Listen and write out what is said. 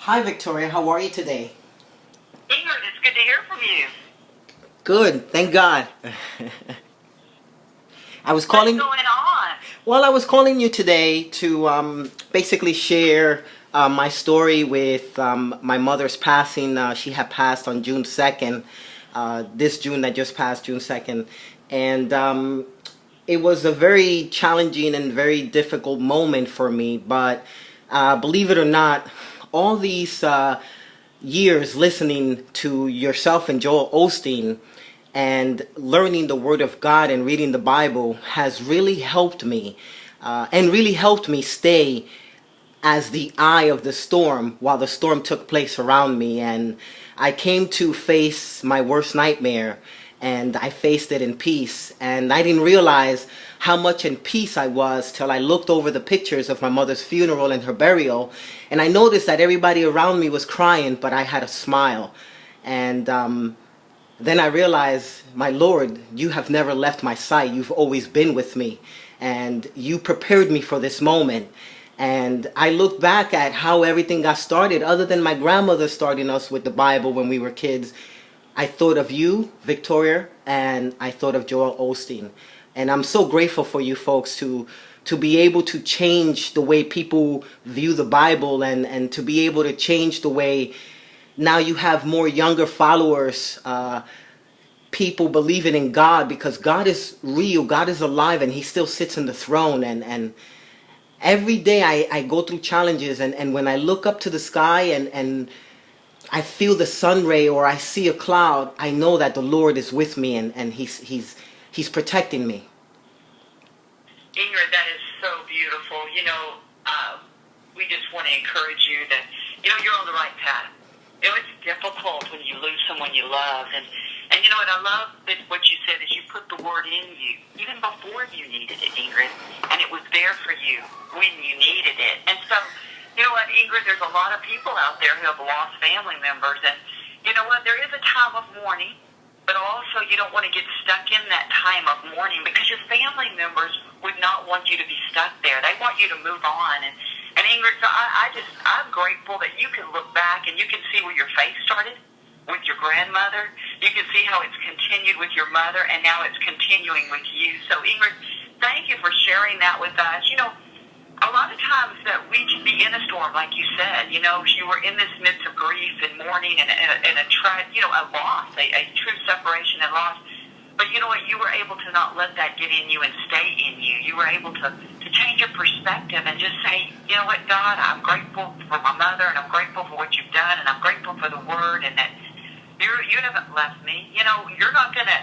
Hi, Victoria. How are you today? Ingrid, it's good to hear from you. Good, thank God. I was What's calling. going on? Well, I was calling you today to basically share my story with my mother's passing. She had passed on June 2nd, this June that just passed, June 2nd. And it was a very challenging and very difficult moment for me. But believe it or not, all these years listening to yourself and Joel Osteen and learning the Word of God and reading the Bible has really helped me and really helped me stay as the eye of the storm while the storm took place around me. And I came to face my worst nightmare, and I faced it in peace. And I didn't realize how much in peace I was till I looked over the pictures of my mother's funeral and her burial, and I noticed that everybody around me was crying, but I had a smile. And then I realized, my Lord, you have never left my sight. You've always been with me. And you prepared me for this moment. And I look back at how everything got started. Other than my grandmother starting us with the Bible when we were kids, I thought of you, Victoria, and I thought of Joel Osteen. And I'm so grateful for you folks to be able to change the way people view the Bible, and to be able to change the way now you have more younger followers, people believing in God, because God is real, God is alive, and He still sits in the throne. And every day I go through challenges, and when I look up to the sky and I feel the sun ray or I see a cloud, I know that the Lord is with me, and He's protecting me. Ingrid, that is so beautiful. We just want to encourage you that, you're on the right path. It's difficult when you lose someone you love. And you know what, I love that what you said is you put the word in you, even before you needed it, Ingrid. And it was there for you when you needed it. And so, you know what, Ingrid, there's a lot of people out there who have lost family members. And you know what, there is a time of mourning, but also you don't want to get stuck in that time of mourning, because your family members would not want you to be stuck there. They want you to move on. And Ingrid, so I'm grateful that you can look back and you can see where your faith started with your grandmother. You can see how it's continued with your mother, and now it's continuing with you. So Ingrid, thank you for sharing that with us. A lot of times that we can be in a storm, like you said. You were in this midst of grief and mourning and a loss, a true separation and loss. But you know what? You were able to not let that get in you and stay in you. You were able to change your perspective and just say, you know what, God, I'm grateful for my mother, and I'm grateful for what you've done, and I'm grateful for the Word, and that you haven't left me. You're not going to